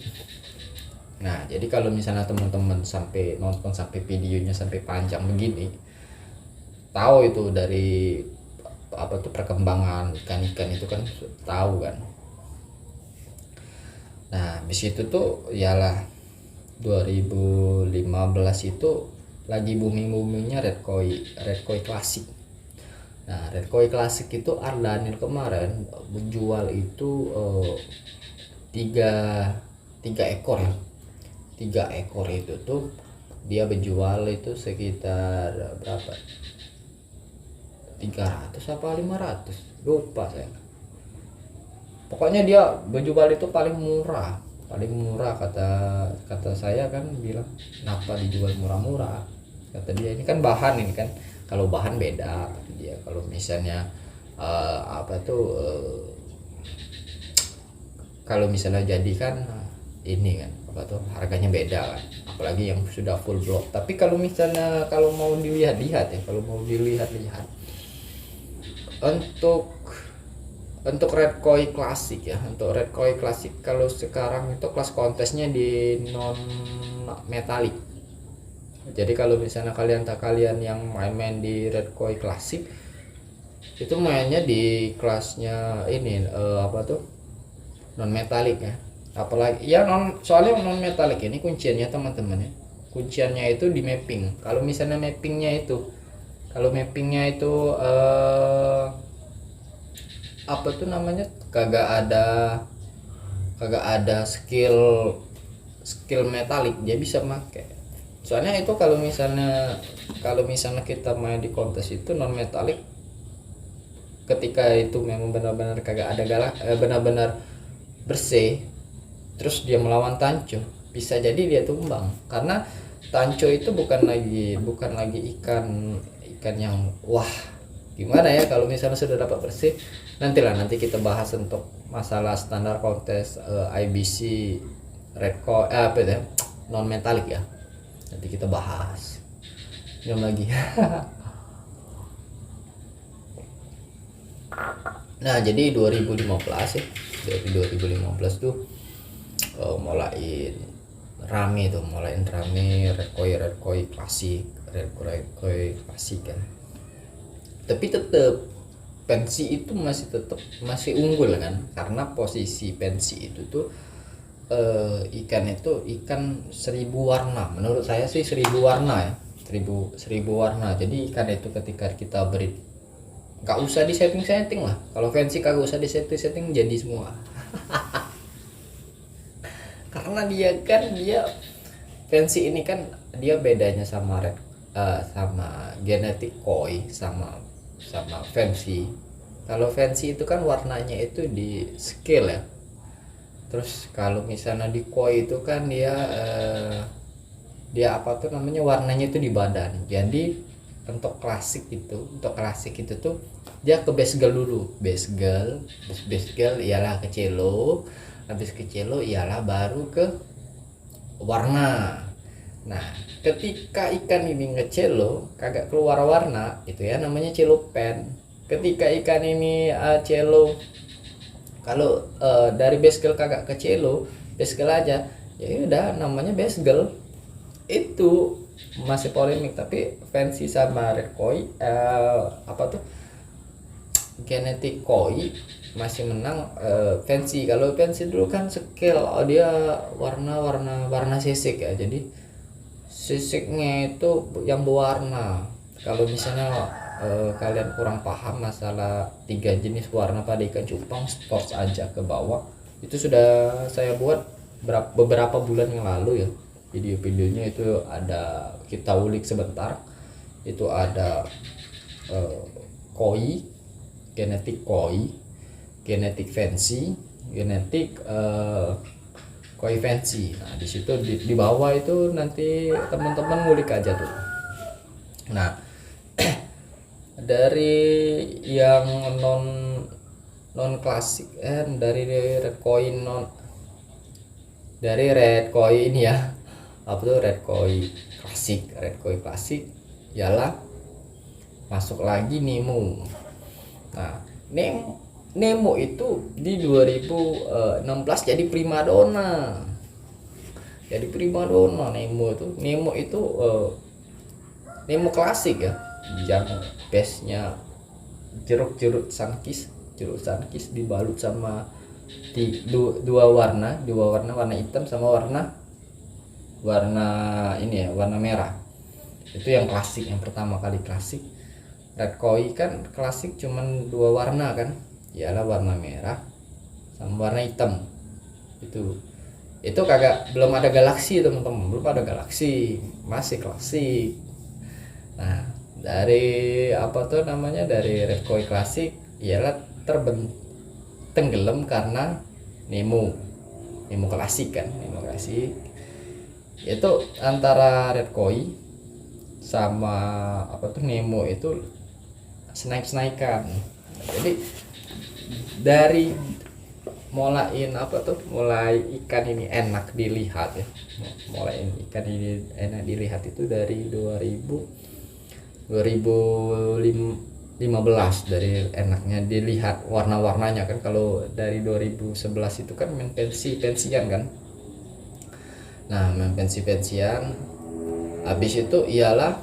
Nah jadi kalau misalnya teman-teman sampai nonton sampai videonya sampai panjang begini, tahu itu dari apa tuh perkembangan ikan-ikan itu kan, tahu kan. Nah habis itu tuh ialah 2015 itu lagi boomingnya red koi klasik. Nah red koi klasik itu Ardanil kemarin menjual itu tiga ekor ya, 3 ekor itu tuh dia berjual itu sekitar berapa, 300 apa 500 lupa saya. Pokoknya dia berjual itu paling murah kata saya kan, bilang kenapa dijual murah-murah, kata dia ini kan bahan, ini kan kalau bahan beda kata dia, kalau misalnya apa tuh kalau misalnya jadi kan ini kan apa tuh harganya beda kan, apalagi yang sudah full block. Tapi kalau misalnya kalau mau dilihat-lihat untuk red koi klasik ya, untuk red koi klasik kalau sekarang itu kelas kontesnya di non metalik. Jadi kalau misalnya kalian yang main-main di red koi klasik itu mainnya di kelasnya ini apa tuh non metalik ya, apalagi ya soalnya non metalik ini kunciannya teman-teman ya, kunciannya itu di mapping. Kalau misalnya mappingnya itu apa tuh namanya kagak ada skill metalik dia bisa make. Soalnya itu kalau misalnya kita main di kontes itu non metalik, ketika itu memang benar-benar kagak ada benar-benar bersih, terus dia melawan tanco, bisa jadi dia tumbang. Karena tanco itu bukan lagi ikan yang wah gimana ya. Kalau misalnya sudah dapat bersih, nanti kita bahas untuk masalah standar kontes IBC red koi apa ya, non metalik ya, nanti kita bahas belum lagi. Nah jadi 2015 ya, dari 2015 tuh mulai rame red koi klasik kan. Tapi tetap pensi itu masih unggul kan, karena posisi pensi itu tuh ikan 1000 warna. Menurut saya sih 1000 warna ya, 1000 warna. Jadi ikan itu ketika kita beri, nggak usah di setting lah. Kalau fancy kagak usah di setting jadi semua. Karena dia fancy ini kan dia bedanya sama sama genetik koi sama sama fancy. Kalau fancy itu kan warnanya itu di scale ya. Terus kalau misalnya di koi itu kan dia apa tuh namanya, warnanya itu di badan. Jadi untuk klasik itu tuh dia ke base girl dulu, base girl ialah ke cello, habis ke cello ialah baru ke warna. Nah, ketika ikan ini ngecelo kagak keluar warna, itu ya namanya cello pen. Ketika ikan ini cello, kalau dari base girl kagak ke cello, base girl aja, ya udah namanya base girl. Itu masih polemik, tapi fancy sama red koi apa tuh genetik koi masih menang fancy. Kalau fancy dulu kan scale, dia warna sisik ya, jadi sisiknya itu yang berwarna. Kalau misalnya kalian kurang paham masalah 3 jenis warna pada ikan cupang, stop aja ke bawah. Itu sudah saya buat beberapa bulan yang lalu ya, video-videonya itu ada, kita ulik sebentar. Itu ada koi, genetik fancy, genetik koi fancy. Nah di situ di bawah itu nanti teman-teman ngulik aja tuh. Nah dari yang non klasik, dari red koi ini ya, apa tuh red koi klasik ialah masuk lagi Nemo. Nah Nemo itu di 2016 jadi primadona. Nemo itu Nemo klasik ya, yang base-nya jeruk sunkist dibalut sama dua warna, warna hitam sama warna ini ya, warna merah. Itu yang klasik, yang pertama kali klasik. Red koi kan klasik cuman 2 warna kan, ialah warna merah sama warna hitam. Itu kagak, belum ada galaksi teman-teman, belum ada galaksi, masih klasik. Nah dari apa tuh namanya, dari red koi klasik ialah tenggelam karena Nemo klasik kan, Nemo klasik. Itu antara red koi sama apa tuh Nemo itu naik-naikan. Jadi dari mulai ikan ini enak dilihat ya, itu dari 2015 dari enaknya dilihat warna-warnanya kan. Kalau dari 2011 itu kan main pensian kan. Nah main pensian habis itu ialah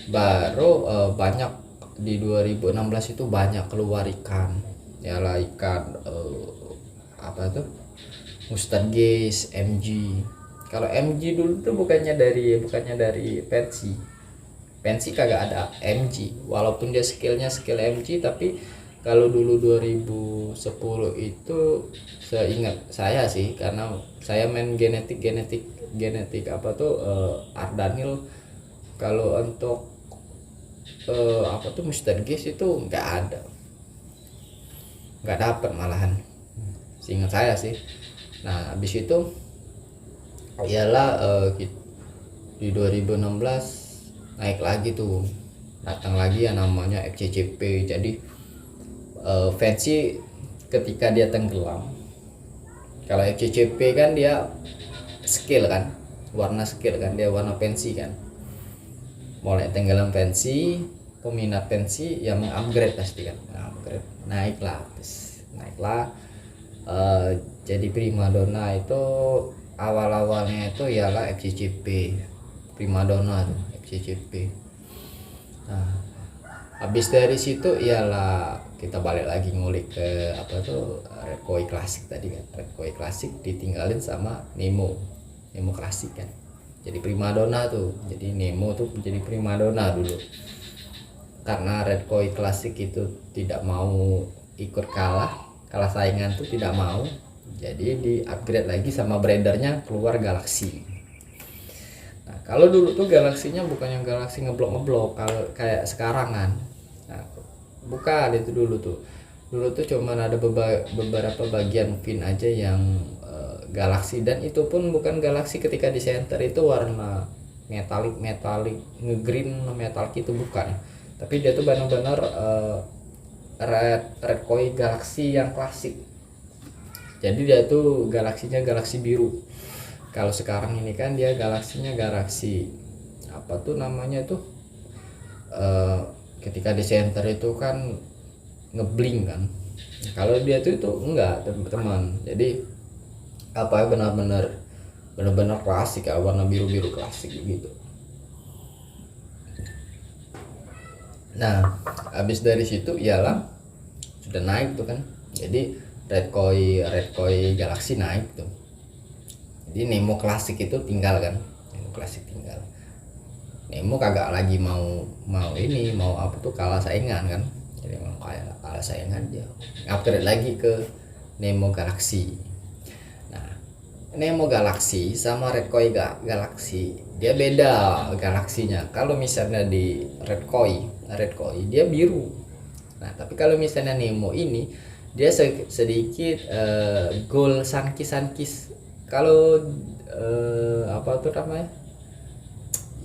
baru banyak di 2016 itu banyak keluar ikan, ialah ikan apa tuh mustard gas, MG. Kalau MG dulu tuh bukannya dari pensi kagak ada MG, walaupun dia skill MG. Tapi kalau dulu 2010 itu seingat saya sih, karena saya main genetik apa tuh Ardanil. Kalau untuk apa tuh mustard gas itu nggak dapat malahan, seingat saya sih. Nah habis itu ialah di 2016 naik lagi tuh, datang lagi yang namanya FCCP. Jadi fancy ketika dia tenggelam. Kalau FCCP kan dia skill kan, warna skill kan, dia warna fancy kan. Mulai tenggelam fancy, peminat fancy yang mengupgrade pasti kan, naiklah jadi primadona. Itu awalnya itu ialah FCCP primadona tuh, FCCP. Nah habis dari situ ialah kita balik lagi ngulik ke apa tuh red koi klasik tadi kan. Red koi klasik ditinggalin sama Nemo klasik kan, jadi primadona tuh. Jadi Nemo tuh jadi primadona dulu karena red koi klasik itu tidak mau ikut kalah saingan tuh, tidak mau. Jadi di upgrade lagi sama breedernya, keluar galaksi. Nah Kalau dulu tuh galaksinya bukan yang galaksi ngeblok kalau kayak sekarang kan. Nah, bukan itu dulu tuh. Dulu tuh cuman ada beberapa bagian pin aja yang galaksi, dan itu pun bukan galaksi ketika di center itu warna metalik ngegreen metallic itu bukan. Tapi dia tuh benar-benar red koi galaksi yang klasik. Jadi dia tuh galaksinya galaksi biru. Kalau sekarang ini kan dia galaksinya galaksi apa tuh namanya tuh ketika di center itu kan ngebling kan. Kalau dia tuh itu enggak teman-teman. Jadi apa ya, benar-benar klasik ya, warna biru klasik gitu. Nah, habis dari situ ialah sudah naik tuh kan. Jadi red koi galaksi naik tuh. Jadi Nemo klasik itu tinggal kan. Nemo klasik tinggal. Nemo kagak lagi mau apa tuh kalah saingan kan. Jadi mau kalah saingan dia upgrade lagi ke Nemo Galaxy. Nah, Nemo Galaxy sama Red Koi Galaxy dia beda galaksinya. Kalau misalnya di Red Koi dia biru. Nah, tapi kalau misalnya Nemo ini dia sedikit gold sankis. Kalau apa tuh namanya,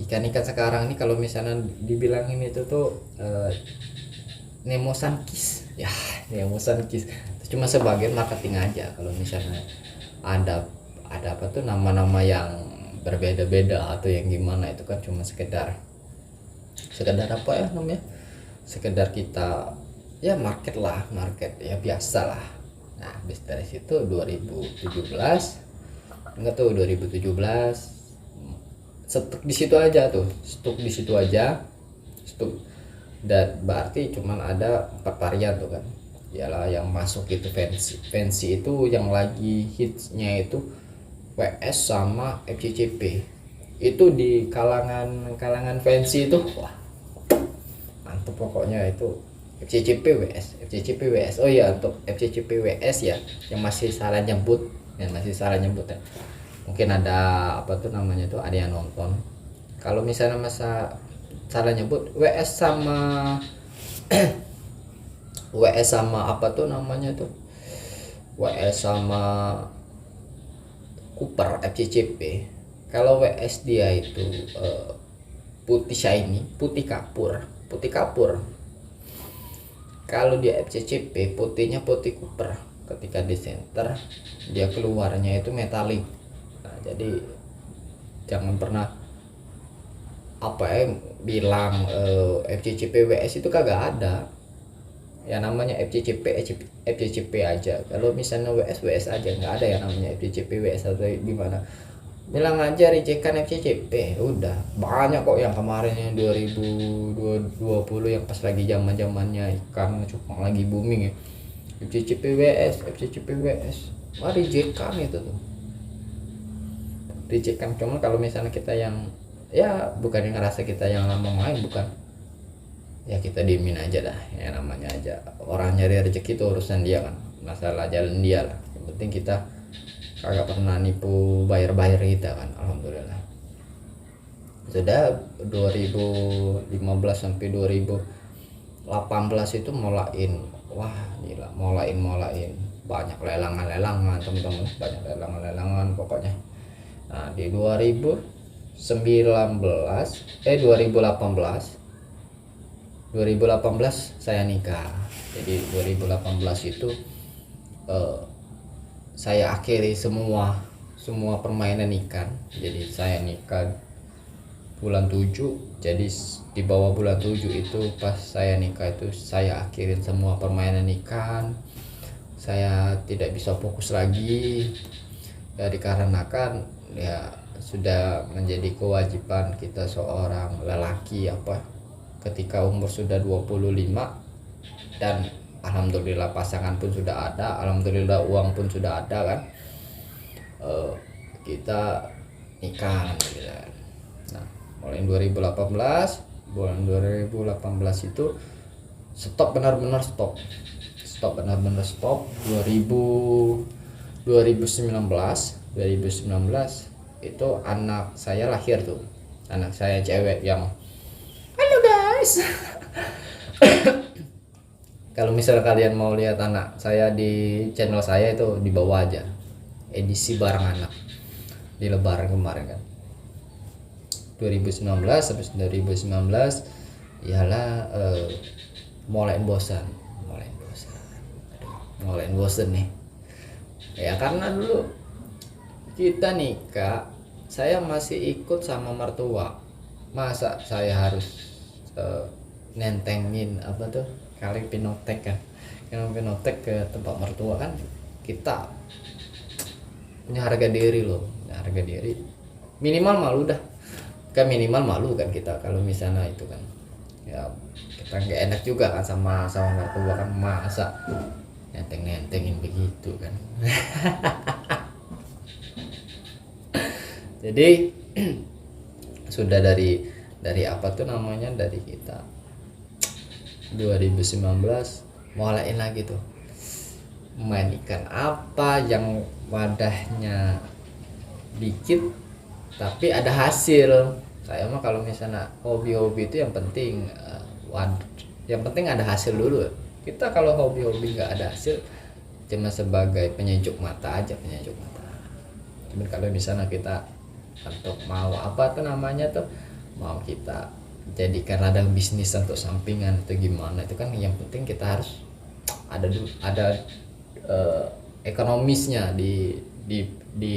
ikan-ikan sekarang nih kalau misalnya dibilangin itu tuh Nemo Sunkist ya, Nemo Sunkist cuma sebagian marketing aja. Kalau misalnya ada apa tuh nama-nama yang berbeda-beda atau yang gimana, itu kan cuma sekedar apa ya namanya, sekedar kita ya market ya biasa lah. Nah, habis dari situ 2017 enggak tuh 2017 stok di situ aja stok, dan berarti cuman ada 4 varian tuh kan. Ialah yang masuk itu fancy itu yang lagi hitsnya itu WS sama FCCP. Itu di kalangan fancy itu wah mantep pokoknya. Itu FCCP WS. Oh iya, untuk FCCP WS ya yang masih salah nyebut ya. Mungkin ada apa tuh namanya tuh, ada yang nonton. Kalau misalnya masa salah nyebut WS sama apa tuh namanya tuh, WS sama Cooper FCCP. Kalau WS dia itu putih shiny, putih kapur. Kalau dia FCCP putihnya putih Cooper. Ketika di center dia keluarnya itu metalik. Nah, jadi jangan pernah apa ya bilang FCCP WS itu kagak ada. Ya namanya FCCP aja. Kalau misalnya WS aja, nggak ada ya namanya FCCP WS atau gimana. Bilang aja rejectan FCCP, udah banyak kok yang kemarin yang 2020 yang pas lagi zaman-zamannya ikan cupang lagi booming ya. FCCP WS mari rejectan itu tuh, rejectan. Cuma kalau misalnya kita yang ya bukan yang ngerasa kita yang lama main, bukan ya kita diemin aja dah. Ya namanya aja orang nyari rezeki itu urusan dia kan, masalah jalan dia lah. Yang penting kita kagak pernah nipu bayar kita kan, alhamdulillah. Sudah 2015 sampai 2018 itu wah gila, molain banyak lelangan teman-teman, banyak lelangan pokoknya. Nah di 2018 saya nikah. Jadi 2018 itu saya akhiri semua permainan ikan. Jadi saya nikah bulan 7. Jadi di bawah bulan 7 itu pas saya nikah itu saya akhirin semua permainan ikan. Saya tidak bisa fokus lagi ya, dikarenakan ya sudah menjadi kewajiban kita seorang lelaki apa ketika umur sudah 25, dan alhamdulillah pasangan pun sudah ada, alhamdulillah uang pun sudah ada kan, kita nikah gitu. Nah mulai 2018 bulan 2018 itu stop benar-benar stop 2019 itu anak saya lahir tuh. anak saya cewek yang halo guys. Kalau misal kalian mau lihat anak saya di channel saya itu di bawah aja, edisi barang anak di lebaran kemarin kan 2019. Habis 2019 ialah mulai bosan nih ya, karena dulu kita nikah saya masih ikut sama mertua, masa saya harus nentengin apa tuh kali pinotek kan, pinotek ke tempat mertua kan. Kita punya harga diri loh, harga diri minimal malu dah kan, minimal malu kan kita kalau misalnya itu kan ya, kita nggak enak juga kan sama mertua kan, masa nentengin begitu kan. Jadi sudah dari apa tuh namanya, dari kita 2019 mulaiin lagi tuh main ikan apa yang wadahnya dikit tapi ada hasil. Saya mah kalau misalnya hobi-hobi itu yang penting yang penting ada hasil dulu. Kita kalau hobi-hobi nggak ada hasil cuma sebagai penyejuk mata aja, penyejuk mata. Cuman kalau misalnya kita untuk mau apa tuh namanya tuh, mau kita jadikan ladang bisnis untuk sampingan atau gimana, itu kan yang penting kita harus ada ekonomisnya di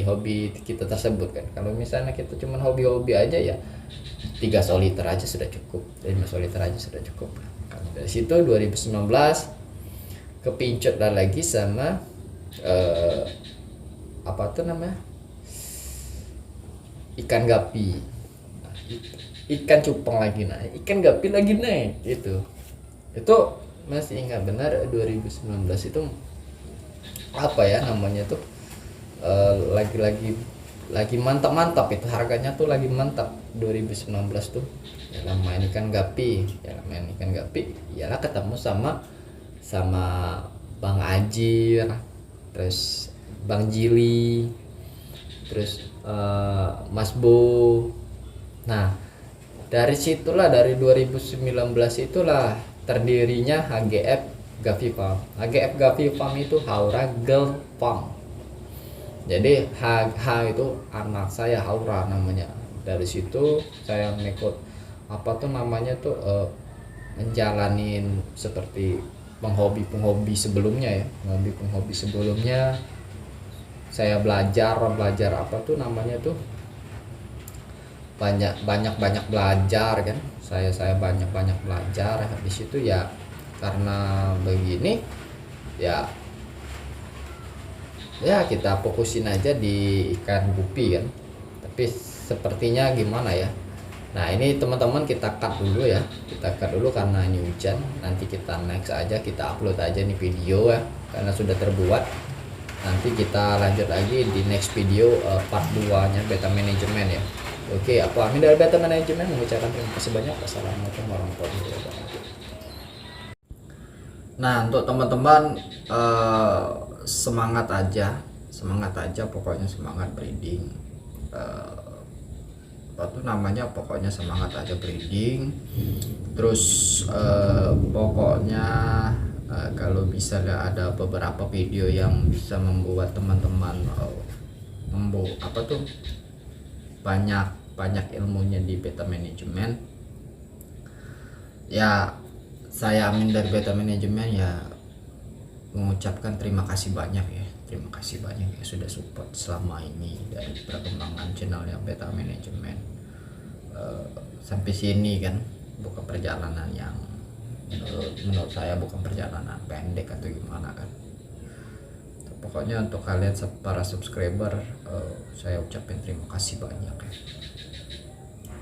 hobi kita tersebut kan. Kalau misalnya kita cuma hobi-hobi aja ya 3 soliter aja sudah cukup, 5 soliter aja sudah cukup. Dari situ 2019 kepincut lagi sama apa tuh namanya, ikan gapi, ikan cupang lagi naik, ikan gapi lagi naik. Itu masih ingat benar 2019 itu apa ya namanya tuh, lagi mantap itu harganya tuh lagi mantap 2019 tuh. Yalah main ikan gapi, yalah ketemu sama Bang Ajir, terus Bang Jili, terus Mas Bo. Nah dari situlah, dari 2019 itulah terdirinya HGF Gavi Farm. HGF Gavi Farm itu Haura Girl Farm. Jadi H itu anak saya, Haura namanya. Dari situ saya ngikut apa tuh namanya tuh menjalanin seperti penghobi sebelumnya ya, penghobi sebelumnya. Saya belajar apa tuh namanya tuh, banyak belajar kan. Saya banyak belajar. Habis itu ya karena begini ya kita fokusin aja di ikan gupi kan. Tapi sepertinya gimana ya, nah ini teman-teman kita cut dulu ya, karena ini hujan. Nanti kita next aja, kita upload aja nih video ya, karena sudah terbuat. Nanti kita lanjut lagi di next video part 2 nya beta manajemen ya. Oke, aku Amin dari beta manajemen mengucapkan terima kasih banyak. Wassalamualaikum warahmatullahi wabarakatuh. Nah untuk teman-teman semangat aja pokoknya, semangat breeding. Apa tuh namanya, pokoknya semangat aja breeding. Terus pokoknya kalau bisa ada beberapa video yang bisa membuat teman-teman apa tuh banyak ilmunya di beta manajemen ya. Saya Amin dari beta manajemen ya mengucapkan terima kasih banyak ya sudah support selama ini dari perkembangan channelnya beta manajemen sampai sini kan. Bukan perjalanan yang menurut saya bukan perjalanan pendek atau gimana kan. Pokoknya untuk kalian para subscriber saya ucapin terima kasih banyak ya.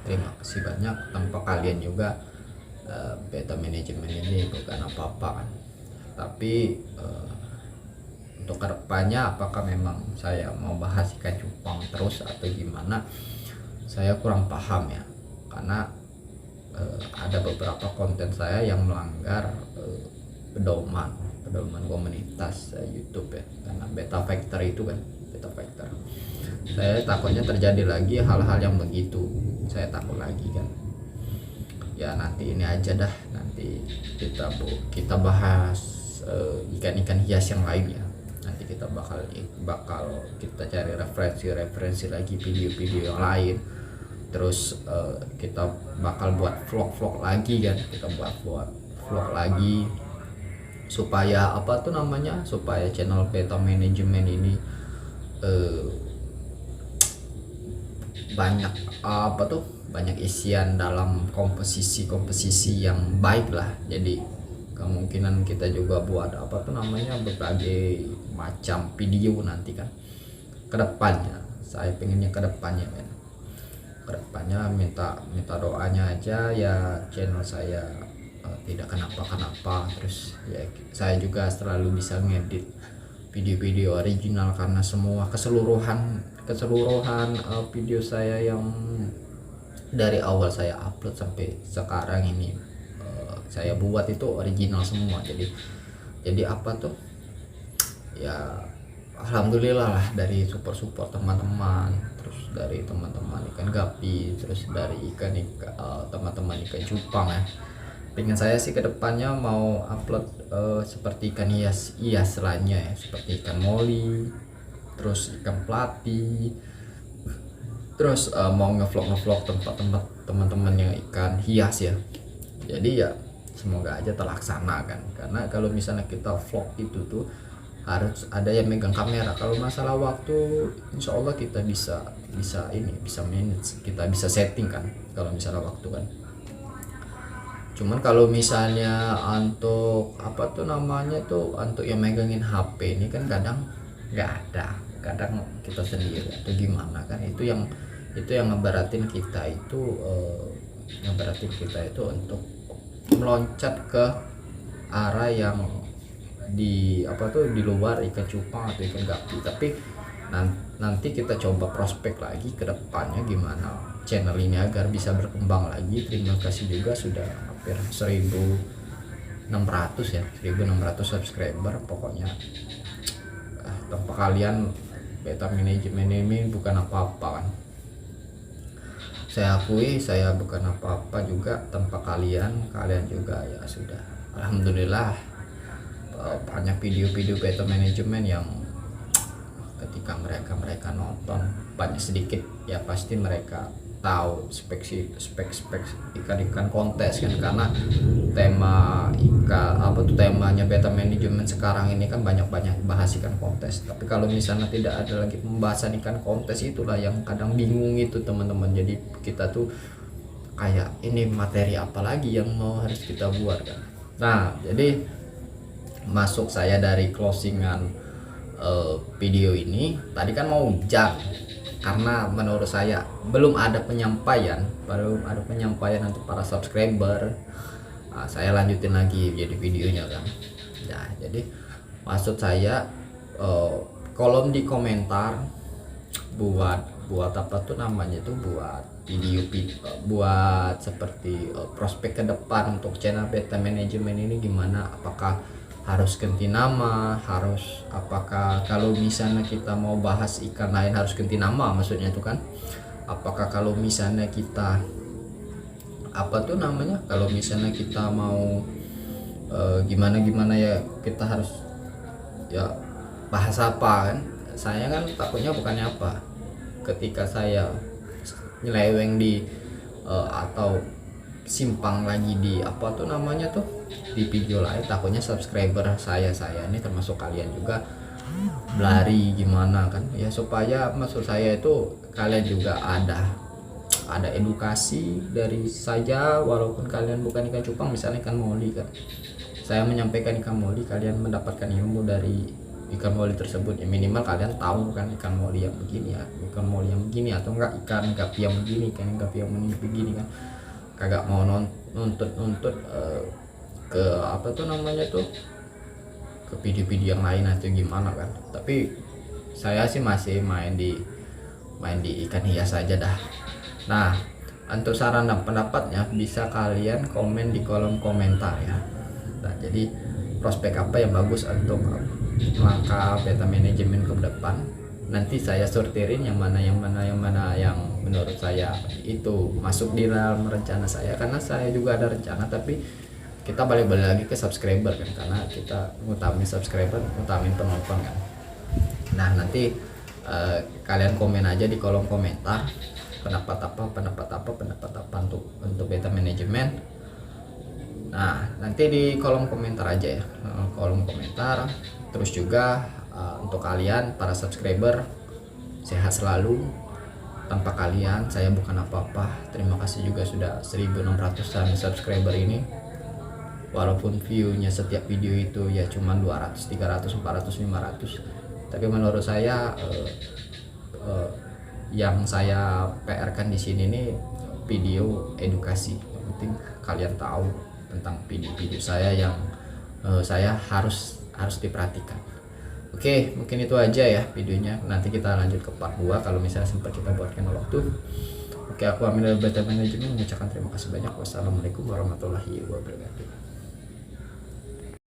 Terima kasih banyak, tanpa kalian juga beta manajemen ini bukan apa-apa kan. Tapi untuk kedepannya apakah memang saya mau bahas ikan cupang terus atau gimana, saya kurang paham ya. Karena ada beberapa konten saya yang melanggar pedoman komunitas YouTube ya, karena beta factor itu kan, beta factor. saya takutnya terjadi lagi hal-hal yang begitu. Saya takut lagi kan. Ya nanti ini aja dah, nanti kita bahas ikan-ikan hias yang lain ya. Nanti kita bakal kita cari referensi lagi video-video yang lain. Terus kita bakal buat vlog lagi kan, kita buat vlog lagi supaya supaya channel Beta Management ini banyak isian dalam komposisi yang baik lah. Jadi kemungkinan kita juga buat berbagai macam video nanti kan kedepannya. Saya pengennya kedepannya kan, minta doanya aja ya, channel saya tidak kenapa-kenapa. Terus ya saya juga selalu bisa ngedit video-video original, karena keseluruhan video saya yang dari awal saya upload sampai sekarang ini saya buat itu original semua. Jadi ya alhamdulillah lah, dari support teman-teman, terus dari teman-teman ikan gapi, terus dari teman-teman ikan cupang ya. Pengen saya sih kedepannya mau upload seperti ikan hias lainnya ya, seperti ikan moli, terus ikan pelati, terus mau ngevlog tempat-tempat teman-teman yang ikan hias ya. Jadi ya semoga aja terlaksana kan, karena kalau misalnya kita vlog itu tuh harus ada yang megang kamera. Kalau masalah waktu insya Allah kita bisa manage, kita bisa setting kan kalau misalnya waktu kan. Cuman kalau misalnya untuk untuk yang megangin HP ini kan kadang nggak ada, kadang kita sendiri atau gimana kan, itu yang ngeberatin kita itu untuk meloncat ke arah yang di luar ikan cupang atau ikan gapi. Tapi nanti kita coba prospek lagi ke depannya gimana channel ini agar bisa berkembang lagi. Terima kasih juga sudah hampir 1.600 subscriber. Pokoknya tanpa kalian Beta Management ini bukan apa-apa kan. Saya akui saya bukan apa-apa juga tanpa kalian juga ya sudah. Alhamdulillah banyak video-video Beta Management yang ketika mereka nonton banyak sedikit ya pasti mereka tahu spek ikan kontes kan, karena temanya Beta Management sekarang ini kan banyak bahas ikan kontes. Tapi kalau misalnya tidak ada lagi pembahasan ikan kontes, itulah yang kadang bingung itu teman-teman. Jadi kita tuh kayak ini materi apa lagi yang harus kita buat kan. Nah jadi masuk saya dari closingan video ini tadi kan mau karena menurut saya belum ada penyampaian untuk para subscriber. Saya lanjutin lagi jadi videonya kan ya. Jadi maksud saya kolom di komentar buat buat video buat seperti prospek ke depan untuk channel Beta Management ini gimana, apakah harus ganti nama, apakah kalau misalnya kita mau bahas ikan lain harus ganti nama, maksudnya itu kan, apakah kalau misalnya kita kalau misalnya kita mau gimana ya, kita harus ya bahas apa kan. Saya kan takutnya bukannya ketika saya nyeleweng di atau simpang lagi di di video lain, takutnya subscriber saya ini termasuk kalian juga berlari gimana kan ya. Supaya maksud saya itu kalian juga ada edukasi dari saja, walaupun kalian bukan ikan cupang, misalnya ikan moli kan, saya menyampaikan ikan moli, kalian mendapatkan ilmu dari ikan moli tersebut ya. Minimal kalian tahu kan ikan moli yang begini ya, ikan moli yang begini, atau enggak ikan gapi yang begini, ikan gapi yang begini kan. Kagak mau nuntut ke ke video-video yang lain atau gimana kan. Tapi saya sih masih main di ikan hias saja dah. Nah untuk saran dan pendapatnya bisa kalian komen di kolom komentar ya. Nah, jadi prospek apa yang bagus untuk langkah Beta Management ke depan. nanti saya sortirin yang mana yang menurut saya itu masuk di dalam rencana saya, karena saya juga ada rencana, tapi kita balik lagi ke subscriber kan, karena kita ngutamin subscriber, ngutamin penonton kan. Nah nanti kalian komen aja di kolom komentar pendapat apa untuk beta manajemen. Nah nanti di kolom komentar aja ya, kolom komentar. Terus juga untuk kalian para subscriber, sehat selalu. Tanpa kalian saya bukan apa-apa. Terima kasih juga sudah 1600-an subscriber ini. Walaupun view-nya setiap video itu ya cuma 200, 300, 400, 500, tapi menurut saya yang saya PR-kan di sini nih video edukasi. Yang penting kalian tahu tentang video-video saya yang saya harus diperhatikan. Oke, mungkin itu aja ya videonya. Nanti kita lanjut ke part 2 kalau misalnya sempat kita buatkan waktu. Oke, aku Amin dari Beta Manajemen mengucapkan terima kasih banyak. Wassalamualaikum warahmatullahi wabarakatuh.